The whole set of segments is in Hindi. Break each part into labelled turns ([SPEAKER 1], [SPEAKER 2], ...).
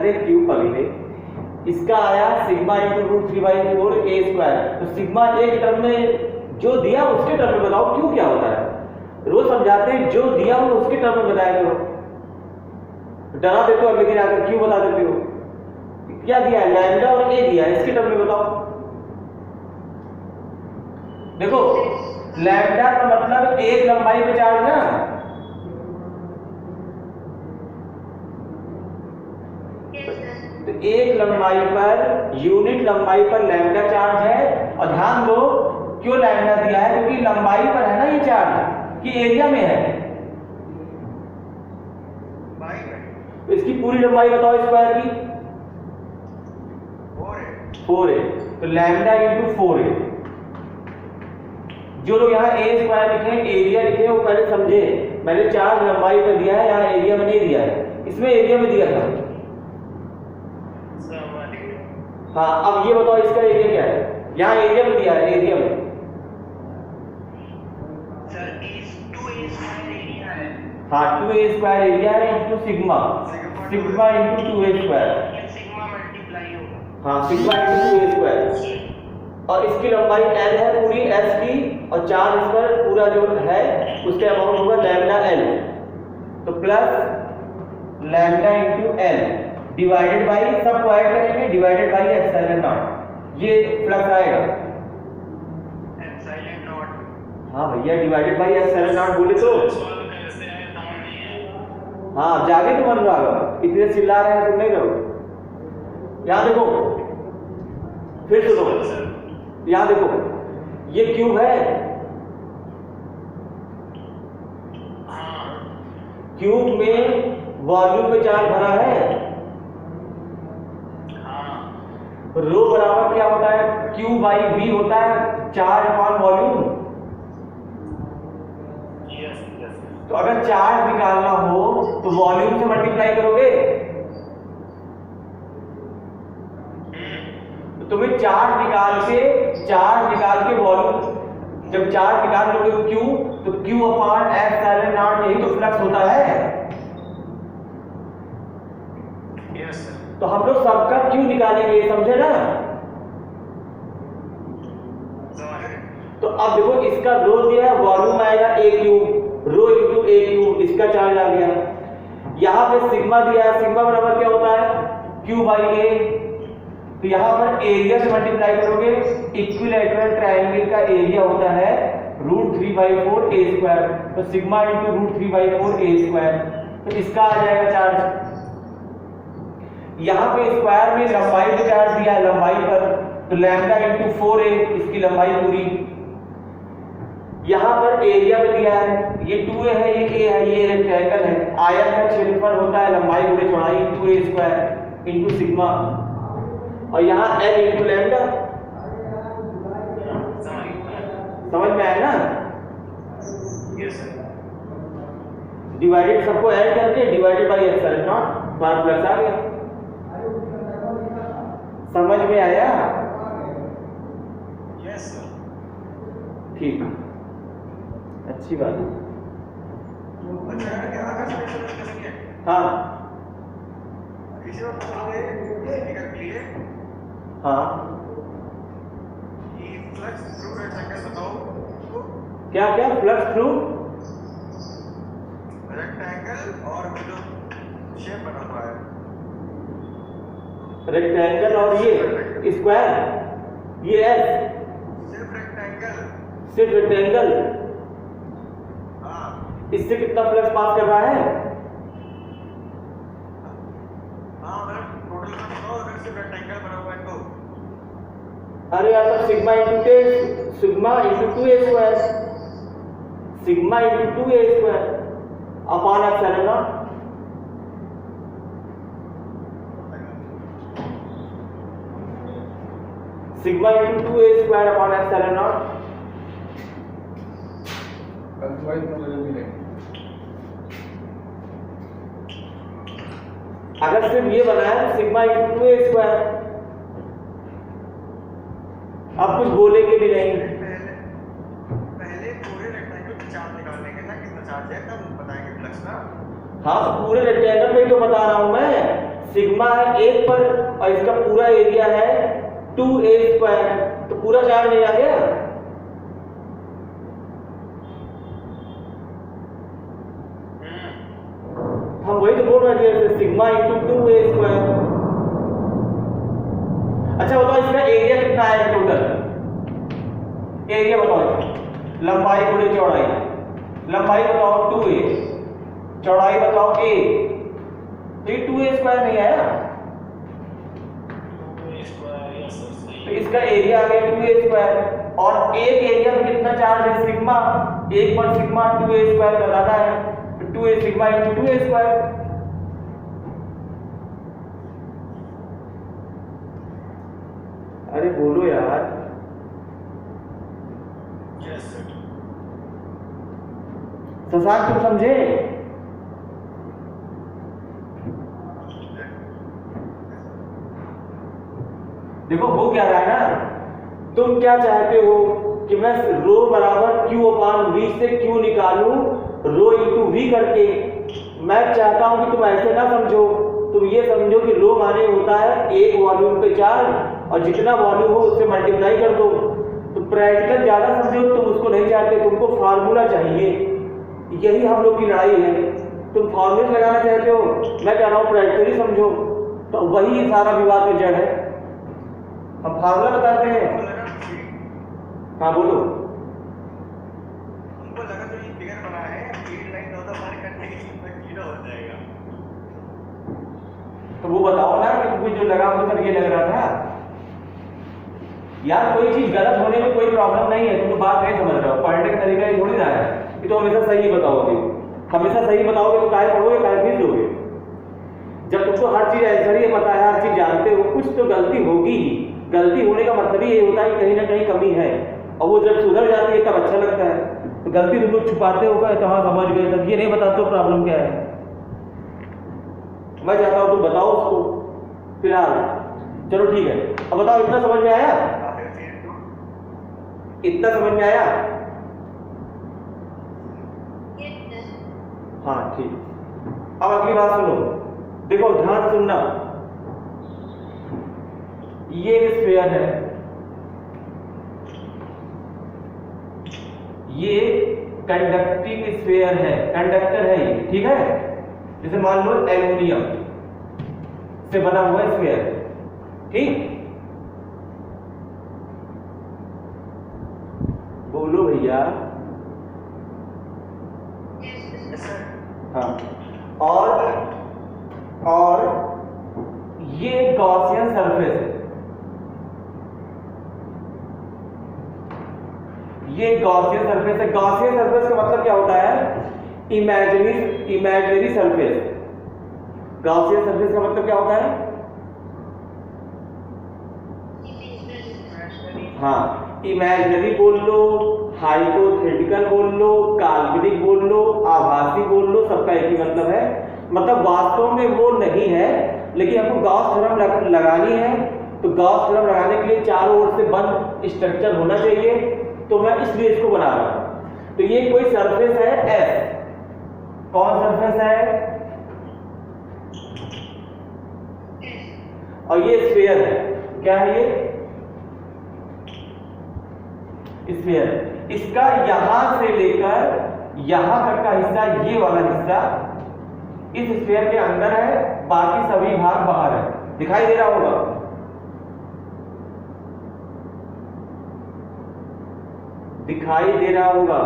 [SPEAKER 1] थे क्यूब पहले, इसका आया सिग्मा इंटू रूट 3/4 ए स्क्वायर। तो सिग्मा एक टर्म में जो दिया उसके टर्म में बताओ क्यों क्या होता है। रोज समझाते हैं जो दिया हो उसके टर्म में बताया करो, डरा देते हो लेकिन आकर क्यों बता देते हो। क्या दिया है, लैम्डा और ए दिया है, इसके टर्म में बताओ। देखो लैम्डा का मतलब एक लंबाई पे चार्ज ना, तो एक लंबाई पर यूनिट लंबाई पर लैम्डा चार्ज है। और ध्यान दो क्यों लैम्डा दिया है, क्योंकि लंबाई पर है ना ये चार्ज कि एरिया में है। तो इसकी पूरी लंबाई बताओ स्क्वायर की 4 है, तो लैम्डा इंटू 4 है। जो लोग यहाँ ए स्क्वायर लिखे एरिया लिखे वो पहले समझे, मैंने चार्ज लंबाई पर दिया है, यहाँ एरिया में नहीं दिया है, इसमें एरिया में दिया था। हाँ अब ये बताओ इसका एरिया क्या है, यहाँ एरिया में दिया है, एरिया में हाँ 2a स्क्वायर एरिया है into sigma, sigma into 2a square, हाँ सिग्मा इंटू 2a स्क्वायर। और इसकी लंबाई l है पूरी s की, और चार्ज इस पर पूरा जो है उसके अमाउंट होगा लैम्डा l, तो plus lambda into l divided by, सबको ऐड करेंगे, डिवाइडेड बाई एप्सिलॉन नॉट, ये प्लस आएगा एप्सिलॉन नॉट। हाँ भैया डिवाइडेड बाई एप्सिलॉन नॉट बोले तो हाँ जागे तो मन रहा, इतने चिल्ला रहे हैं तुम नहीं रहो। यहाँ देखो फिर सुनो, यहाँ देखो ये क्यूब है, क्यूब में वॉल्यूम पे चार्ज भरा है, रो बराबर क्या होता है, क्यू बाई वी होता है, चार्ज अपॉन वॉल्यूम। तो अगर चार्ज निकालना हो तो वॉल्यूम से मल्टीप्लाई करोगे, तो तुम्हें चार्ज निकाल के वॉल्यूम, जब चार्ज निकाल लोगे क्यू, तो क्यू अपॉन एप्सिलॉन नॉट, यही तो फ्लक्स होता है। तो हम लोग सबका क्यू निकालेंगे, समझे ना। तो अब देखो इसका रो दिया है, वॉल्यूम आएगा ए क्यूब, रो इंटू ए क्यूब, इसका चार्ज आ गया। यहाँ पे सिग्मा दिया है, सिग्मा बराबर क्या होता है क्यू बाई ए, तो यहाँ पर एरिया से मल्टीप्लाई करोगे, इक्विलैटरल ट्रायंगल का एरिया होता है रूट 3/4 ए स्क्वायर, तो सिग्मा इंटू रूट 3/4 ए स्क्वायर, तो इसका आ जाएगा चार्ज। यहाँ पे स्क्वायर में लंबाई पे चार्ज दिया है, लंबाई पर, तो लैम्डा इंटू 4a, इसकी लंबाई पूरी। यहाँ पर एरिया में दिया है, ये 2a है, ये a है, ये रेक्टेंगल है, आयत का क्षेत्रफल होता है लंबाई गुणे चौड़ाई 2a स्क्वायर इंटू सिग्मा, और यहाँ l इंटू लैम्डा। समझ में आया ना। डिवाइडेड सबको ऐड करके डिवाइडेड बाई एप्सिलॉन नॉट, बार प्लस आ गया। समझ में आया? Yes sir. ठीक, अच्छी बात है। हाँ हाँ क्या क्या फ्लक्स थ्रू रेक्टेंगल और जो शेप बना हुआ है, रेक्टेंगल और ये स्क्वायर, ये एस, सिर्फ रेक्टेंगल। हाँ, इससे कितना फ्लक्स पास कर रहा है? हाँ टोटल सिर्फ रेक्टेंगल बना हुआ है तो, अरे यार तो sigma into 2a square, sigma into 2a square upon epsilon not. Sigma into 2a square upon epsilon not. अगर सिर्फ ये बनाया तो सिग्मा इंटू 2a स्क्वायर। अब कुछ बोलेंगे भी नहीं। पहले पूरे रेक्टेंगल पे चार्ज निकालने के ना कितना चार्ज है तब बताएंगे फ्लक्स ना। हाँ तो पूरे रेक्टेंगल पे ही तो बता रहा हूं मैं, सिग्मा है 1 पर और इसका पूरा एरिया है 2a², तो पूरा चार्ज नहीं आ गया। हम वही तो बोल रहे हैं, सिग्मा इंटू 2a²। अच्छा बताओ इसका एरिया कितना आएगा टोटल? एरिया बताओ, लंबाई गुणे चौड़ाई, लंबाई बताओ 2a, चौड़ाई बताओ a, तो ये 2a² नहीं आया, तो इसका एरिया आ गया 2a²। और एक एरिया में कितना चार्ज है? सिग्मा, 1 पर सिग्मा 2a² बताना है, तो 2a सिग्मा इंटू 2a²। अरे बोलो यार। शशांक तुम समझे? देखो हो क्या रहा है ना, तुम क्या चाहते हो कि मैं रो बराबर Q/V से Q निकालूं रो इंटू V करके। मैं चाहता हूं कि तुम ऐसे ना समझो, तुम ये समझो कि रो माने होता है एक वॉल्यूम पे चार्ज, और जितना वॉल्यूम हो उससे मल्टीप्लाई कर दो। तो प्रैक्टिकल ज्यादा समझो, तुम उसको नहीं चाहते, तुमको फार्मूला चाहिए। यही हम लोग की लड़ाई है, तुम फॉर्मूले लगाना चाहते हो, मैं कह रहा हूँ प्रैक्टिकली समझो, तो वही सारा विवाद में जड़ है। हम फार्मूला बताते हैं। हाँ बोलो।
[SPEAKER 2] हमको लगा जो ये फिगर बना है फील्ड लाइन दो बार करने के बाद 0 हो जाएगा।
[SPEAKER 1] तो वो बताओ ना कि तुम्हें जो लगा वो सर ये लग रहा था यार। कोई चीज गलत होने में कोई प्रॉब्लम नहीं है, तुम तो बात नहीं समझ रहे हो। पढ़ने का तरीका ये थोड़ी ना है कि तुम हमेशा सही बताओगे। हमेशा सही बताओगे तो काहे पढ़ोगे, काहे फिर दोगे। जब तुमको हर चीज आंसर ही पता है, हर चीज जानते हो, कुछ तो गलती होगी ही। गलती होने का मतलब ही ये होता है कि कहीं ना कहीं कमी है, और वो जब सुधर जाती है तब अच्छा लगता है। तो गलती तुम लोग छुपाते हो क्या? तो हाँ समझ गए सर, ये नहीं बताते हो प्रॉब्लम क्या है। मैं चाहता हूँ तुम बताओ उसको फिलहाल। चलो ठीक है, अब बताओ इतना समझ में आया? इतना समझ में आया? हाँ ठीक। अब अगली बात सुनो, देखो ध्यान से सुनना। ये एक स्फीयर है, ये कंडक्टिंग स्फीयर है, कंडक्टर है ये, ठीक है। जैसे मान लो एल्युमिनियम से बना हुआ स्फीयर, ठीक। बोलो भैया। हाँ, और ये गॉसियन सरफेस है, ये गॉसियन सरफेस है। गॉसियन सरफेस का मतलब क्या होता है? Imaginary surface. गॉसियन सरफेस का मतलब क्या होता है? हाँ, इमेजिनरी बोल लो, हाइपोथेटिकल बोल लो, काल्पनिक बोल लो, आभासी बोल लो, सबका एक ही मतलब है। मतलब वास्तव में वो नहीं है, लेकिन हमको गॉस थ्योरम लगानी है, तो गॉस थ्योरम लगाने के लिए चारों ओर से बंद स्ट्रक्चर होना चाहिए, तो मैं इसलिए इसको बना रहा हूं। तो ये कोई सरफेस है एस। कौन सरफेस है? और ये स्फीयर है। क्या है ये? स्फीयर। इसका यहां से लेकर यहां तक का हिस्सा, ये वाला हिस्सा इस स्फीयर के अंदर है, बाकी सभी भाग बाहर है। दिखाई दे रहा होगा? दिखाई दे रहा होगा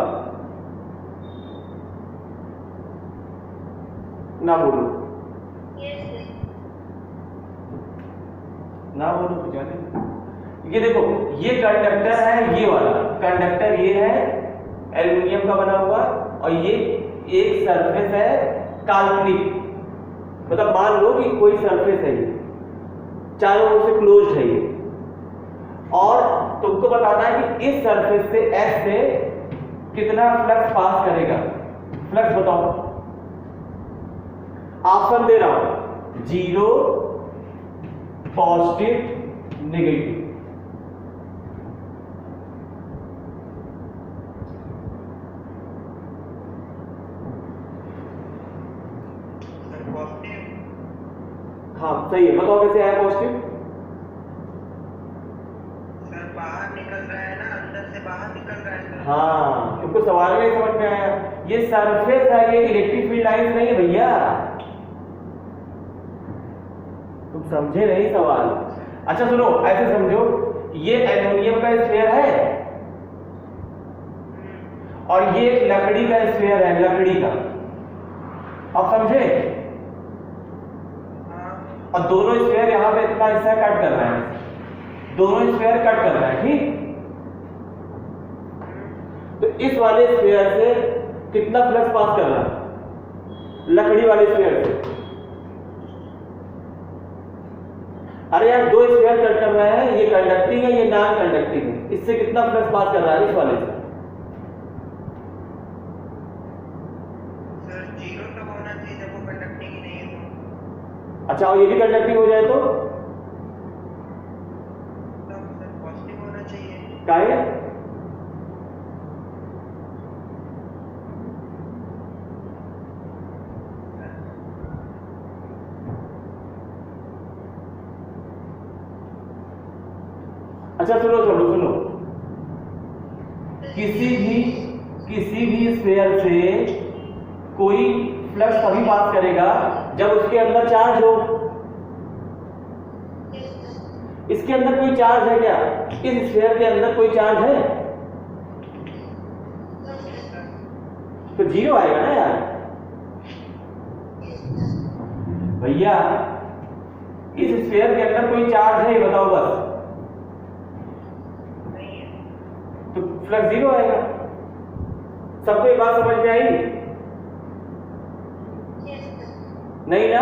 [SPEAKER 1] ना? बोलो ना बोलो तो जाने। ये देखो, ये कंडक्टर है, ये वाला कंडक्टर ये है एल्युमिनियम का बना हुआ, और ये एक सरफेस है काल्पनिक। मतलब मान लो कि कोई सरफेस है, ये चारों ओर से क्लोज्ड है ये, और तुमको बताना है कि इस सरफेस से एस से कितना फ्लक्स पास करेगा। फ्लक्स बताओ। ऑप्शन दे रहा हूं, 0, पॉजिटिव, नेगेटिव। हाँ सही है, बताओ कैसे आया पॉजिटिव?
[SPEAKER 2] सर बाहर निकल रहा है ना, अंदर से बाहर निकल रहा है सर।
[SPEAKER 1] हाँ, तुमको सवाल नहीं समझ में आया? ये सरफेस है, ये इलेक्ट्रिक फील्ड लाइंस नहीं है भैया, तुम समझे नहीं सवाल। अच्छा सुनो, ऐसे समझो, ये एल्युमिनियम का स्फीयर है और ये एक लकड़ी का स्फीयर है, लकड़ी का। अब समझे? और दोनों स्फीयर यहाँ पे इतना हिस्सा कट कर रहे हैं, दोनों स्फीयर कट कर रहे हैं, ठीक? तो इस वाले स्फीयर से कितना फ्लक्स पास कर रहा है लकड़ी वाले स्फीयर से? अरे यार, दो स्फीयर कट कर रहे हैं, ये कंडक्टिंग है, ये नॉन कंडक्टिंग है, इससे कितना फ्लक्स पास कर रहा है इस वाले से?
[SPEAKER 2] सर जीरो तक होना चाहिए जब वो कंडक्टिंग ही नहीं है तो।
[SPEAKER 1] अच्छा, और ये भी कंडक्टिंग हो जाए तो
[SPEAKER 2] सर पॉजिटिव होना चाहिए।
[SPEAKER 1] क्या है? अच्छा सुनो सुनो सुनो, किसी भी स्फीयर से कोई फ्लक्स तभी पास करेगा जब उसके अंदर चार्ज हो। इसके अंदर कोई चार्ज है क्या? इस स्फीयर के अंदर कोई चार्ज है? तो जीरो आएगा ना यार भैया। इस स्फीयर के अंदर कोई चार्ज है, बताओ बस, तो फ्लक्स जीरो आएगा। सबको ये बात समझ में आई? नहीं ना?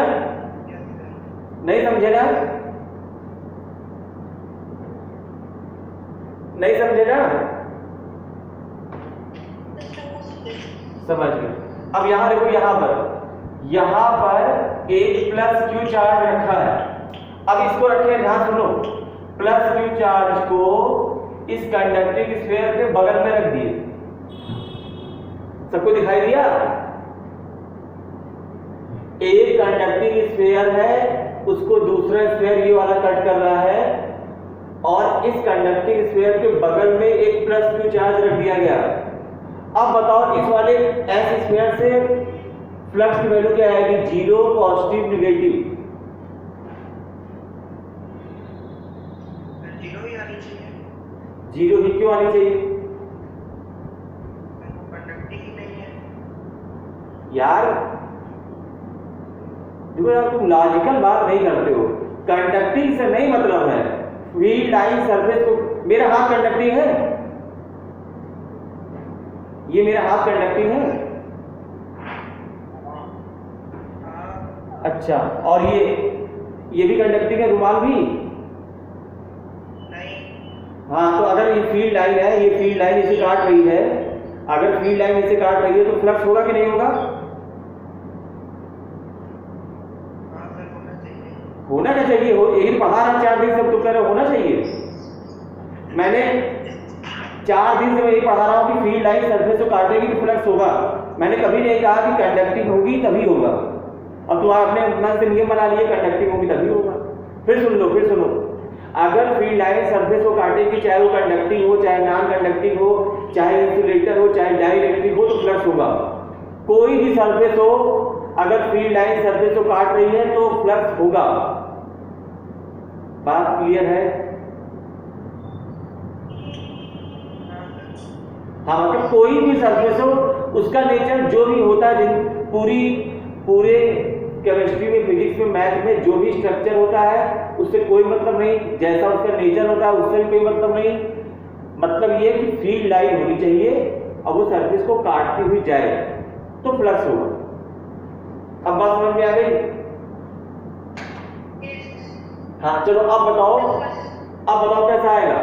[SPEAKER 1] नहीं समझे ना? नहीं समझे ना? समझ गए। अब यहां देखो, यहां पर एक प्लस क्यू चार्ज रखा है। अब इसको रखे, ध्यान सुनो, प्लस क्यू चार्ज को इस कंडक्टिंग स्फीयर के बगल में रख दिए। सबको दिखाई दिया? एक कंडक्टिंग स्फीयर है, उसको दूसरा स्फीयर ये वाला कट कर रहा है, और इस कंडक्टिंग स्फीयर के बगल में एक प्लस क्यू चार्ज रख दिया गया। अब बताओ, इस वाले एस स्फीयर से फ्लक्स की वैल्यू क्या आएगी? Zero, positive, negative?
[SPEAKER 2] जीरो ही आनी चाहिए।
[SPEAKER 1] जीरो ही क्यों आनी चाहिए
[SPEAKER 2] कंडक्टिंग ही नहीं है
[SPEAKER 1] यार? देखो यार, तुम लॉजिकल बात नहीं करते हो। कंडक्टिंग से नहीं मतलब है, फील्ड लाइन सरफेस को। मेरा हाथ कंडक्टिंग है, ये मेरा हाथ कंडक्टिंग है। अच्छा, और ये भी कंडक्टिंग है, रुमाल भी?
[SPEAKER 2] नहीं।
[SPEAKER 1] हाँ, तो अगर ये फील्ड लाइन है, ये फील्ड लाइन इसे काट रही है, अगर फील्ड लाइन इसे काट रही है तो फ्लक्स होगा कि नहीं होगा?
[SPEAKER 2] हाँ सर, होना चाहिए।
[SPEAKER 1] होना क्या चाहिए? हो, यही पढ़ा रहा 4 दिन से, तुम कह रहे हो होना चाहिए। मैंने 4 दिन से यही पढ़ा रहा हूँ कि फील्ड लाइन सरफेस को काटेगी तो फ्लक्स होगा। मैंने कभी नहीं कहा कि कंडक्टिंग होगी तभी होगा। अब तुम आपने अपना से नियम बना लिए, कंडक्टिंग होगी तभी होगा। फिर सुनो, अगर फील्ड लाइन सरफेस को काटेगी, चाहे वो कंडक्टिंग हो, चाहे नॉन कंडक्टिंग हो, चाहे इंसुलेटर हो, चाहे डाइइलेक्ट्रिक हो, तो फ्लक्स होगा। कोई भी सरफेस हो, अगर फील्ड लाइन सरफेस को काट रही है तो फ्लक्स होगा। बात क्लियर है? हाँ, मतलब कोई भी सरफेस हो, उसका नेचर जो भी होता है, पूरे केमिस्ट्री में, फिजिक्स में, मैथ में जो भी स्ट्रक्चर होता है उससे कोई मतलब नहीं, जैसा उसका नेचर होता है उससे भी कोई मतलब नहीं। मतलब ये कि फील्ड लाइन होनी चाहिए और वो सरफेस को काटती हुई जाए तो फ्लक्स होगा। अब बात समझ में आ गई? हाँ चलो, अब बताओ कैसा आएगा?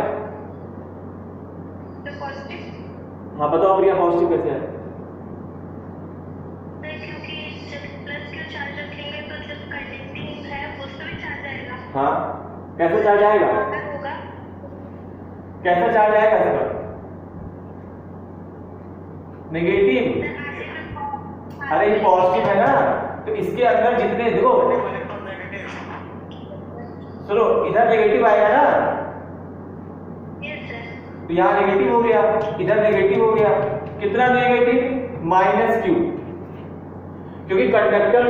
[SPEAKER 1] हाँ बताओ प्रिया, पॉजिटिव कैसे है? हाँ, कैसे चार्ज आएगा? कैसा चार्ज आएगा सर? नेगेटिव? अरे ये पॉजिटिव है ना, तो इसके अंदर जितने, देखो चलो इधर नेगेटिव आएगा ना, तो यहाँ नेगेटिव हो गया, इधर नेगेटिव हो गया, कितना नेगेटिव -q, क्योंकि कंडक्टर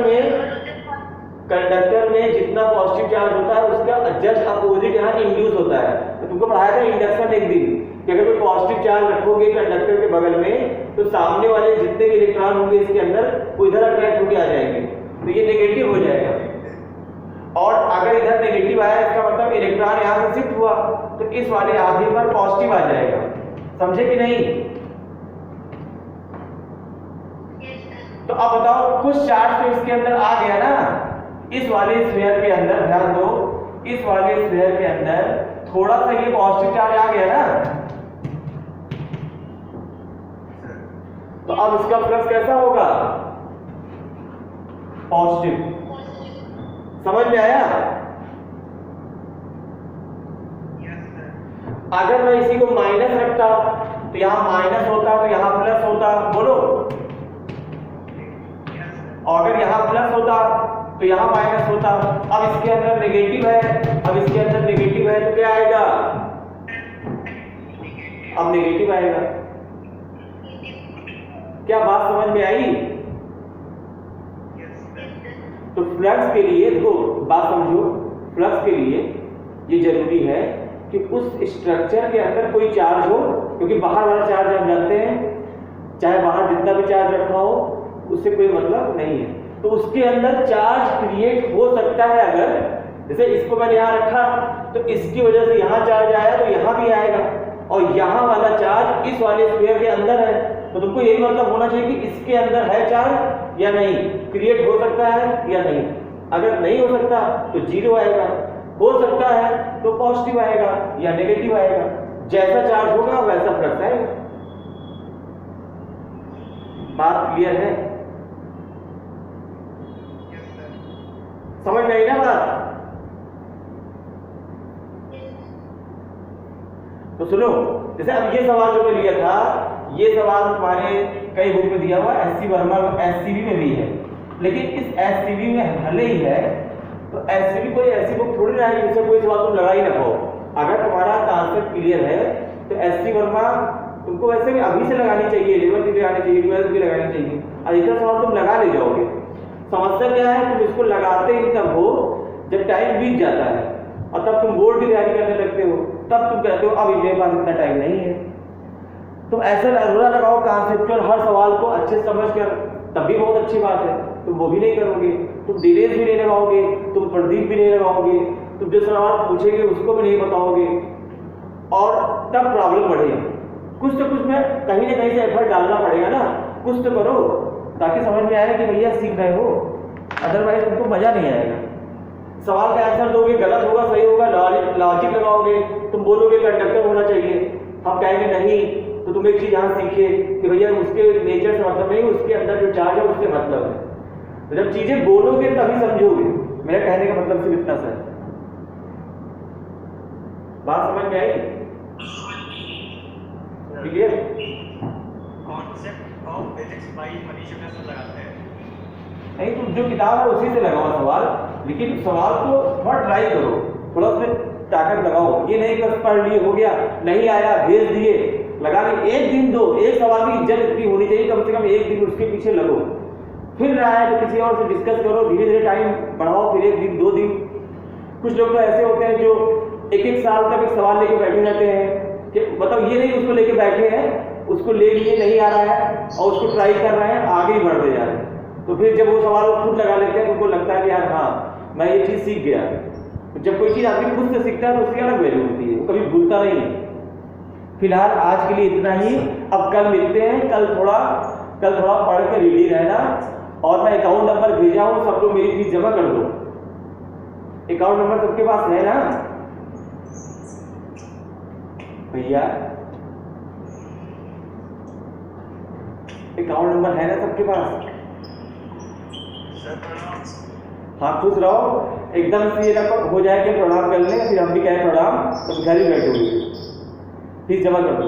[SPEAKER 1] में जितना पॉजिटिव चार्ज होता है उसका जस्ट अपोजिट यहाँ इंड्यूस होता है। तो तुमको पढ़ाया था इंडक्शन एक दिन कि अगर कोई पॉजिटिव चार्ज रखोगे कंडक्टर के बगल में तो सामने वाले जितने भी इलेक्ट्रॉन होंगे इसके अंदर वो इधर अट्रैक्ट होकर आ जाएंगे, तो ये नेगेटिव हो जाएगा। और अगर इधर नेगेटिव आया इसका मतलब इलेक्ट्रॉन यहाँ से शिफ्ट हुआ, तो इस वाले आधे पर पॉजिटिव आ जाएगा। समझे कि नहीं? तो अब बताओ कुछ चार्ज तो इसके अंदर आ गया ना, इस वाले स्फीयर के अंदर, ध्यान दो, इस वाले स्फीयर के अंदर थोड़ा सा ये पॉजिटिव चार्ज आ गया ना, तो अब इसका फ्लक्स कैसा होगा? पॉजिटिव। समझ में आया? अगर मैं इसी को माइनस रखता तो यहाँ माइनस होता, तो यहाँ प्लस होता, बोलो। और अगर यहाँ प्लस होता तो यहाँ माइनस होता। अब इसके अंदर नेगेटिव है, अब इसके अंदर नेगेटिव है तो क्या आएगा? अब नेगेटिव आएगा। क्या बात समझ में आई? तो फ्लक्स के लिए देखो, बात समझो, फ्लक्स के लिए ये जरूरी है कि उस स्ट्रक्चर के अंदर कोई चार्ज हो, क्योंकि बाहर वाला चार्ज हम जानते हैं, चाहे बाहर जितना भी चार्ज रखा हो उससे कोई मतलब नहीं है। तो उसके अंदर चार्ज क्रिएट हो सकता है। अगर जैसे इसको मैंने यहाँ रखा तो इसकी वजह से यहाँ चार्ज आया तो यहाँ भी आएगा, और यहाँ वाला चार्ज इस वाले स्फीयर के अंदर है, तो तुमको यही मतलब होना चाहिए कि इसके अंदर है चार्ज या नहीं, क्रिएट हो सकता है या नहीं। अगर नहीं हो सकता तो जीरो आएगा, हो सकता है तो पॉजिटिव आएगा या नेगेटिव आएगा। जैसा चार्ज होगा वैसा फ्लक्स आएगा। बात क्लियर है? समझ में आई ना बात? तो सुनो, जैसे अब ये सवाल जो मैं लिया था, ये सवाल तुम्हारे कई बुक में दिया हुआ, एससी वर्मा एससीबी में भी है, लेकिन इस एससीबी में भले ही है तो एससीबी कोई ऐसी बुक थोड़ी ना है जिससे कोई सवाल तुम लगा ही ना पाओ। अगर तुम्हारा कॉन्सेप्ट क्लियर है तो एससी वर्मा तुमको वैसे भी अभी से लगानी चाहिए, 11th की लगानी चाहिए, 12th की लगानी चाहिए। अधिकतर सवाल तुम लगा ले जाओगे। समस्या क्या है, तुम इसको लगाते ही तब हो जब टाइम बीत जाता है, और तब तुम बोर्ड की तैयारी करने लगते हो, तब तुम कहते हो अब मेरे पास इतना टाइम नहीं है। तुम ऐसा अधूरा लगाओ कॉन्सेप्चुअल हर सवाल को अच्छे समझ कर, तब भी बहुत अच्छी बात है। तुम वो भी नहीं करोगे, तुम दिनेश भी नहीं लगाओगे, तुम प्रदीप भी नहीं लगाओगे, तुम जो सवाल पूछेंगे उसको भी नहीं बताओगे, और तब प्रॉब्लम बढ़ेगी। कुछ तो कुछ में कहीं ना कहीं से एफर्ट डालना पड़ेगा ना, कुछ तो करो ताकि समझ में आए कि भैया सीख रहे हो, अदरवाइज तुमको मजा नहीं आएगा। सवाल का आंसर दोगे, गलत होगा सही होगा, लॉजिक लगाओगे, तुम बोलोगे कंडक्टर होना चाहिए, हम कहेंगे नहीं, तो तुम एक चीज यहाँ सीखे कि भैया उसके नेचर से मतलब नहीं, उसके अंदर जो चार्ज है उससे मतलब है। तो जब चीजें बोलोगे तभी समझोगे। मेरा कहने का मतलब सिर्फ इतना सा है। बात समझ में आई? Clear?
[SPEAKER 2] Concept of physics by Manish कैसे लगाते हैं?
[SPEAKER 1] नहीं, तुम जो किताब है उसी से लगाओ सवाल, लेकिन सवाल को थोड़ा ट्राई करो, थोड़ा उसमें ताकत लगाओ। ये नहीं बस पढ़ लिए हो गया, नहीं आया भेज दिए, लगा ले। एक दिन दो, एक सवाल की इज्जत इतनी होनी चाहिए, कम से कम एक दिन उसके पीछे लगो, फिर रहा है तो किसी और से डिस्कस करो, धीरे धीरे टाइम बढ़ाओ, फिर एक दिन 2 दिन। कुछ लोग तो ऐसे होते हैं जो एक साल तक एक सवाल लेके बैठे रहते हैं कि मतलब ये नहीं उसको लेके बैठे हैं, उसको ले लिए नहीं आ रहा है और उसको ट्राई कर रहे हैं, आगे ही बढ़ते जा रहे हैं। तो फिर जब वो सवाल खुद लगा लेते हैं तो उनको लगता है कि यार हाँ मैं ये चीज़ सीख गया। तो जब कोई चीज़ आदमी खुद से सीखता है तो उसकी अलग वैल्यू होती है, वो कभी भूलता नहीं है। फिलहाल आज के लिए इतना ही, अब कल मिलते हैं। कल थोड़ा पढ़ के रेडी रहना, और मैं अकाउंट नंबर भेजा हूँ, सब लोग मेरी फीस जमा कर दो। अकाउंट नंबर सबके पास है ना भैया? अकाउंट नंबर है ना सबके पास? हाँ, खुश रहो, एकदम से ये हो जाए कि प्रणाम कर लें, फिर हम भी कहें प्रणाम, तो घर ही बैठे हुए फीस जमा कर दो।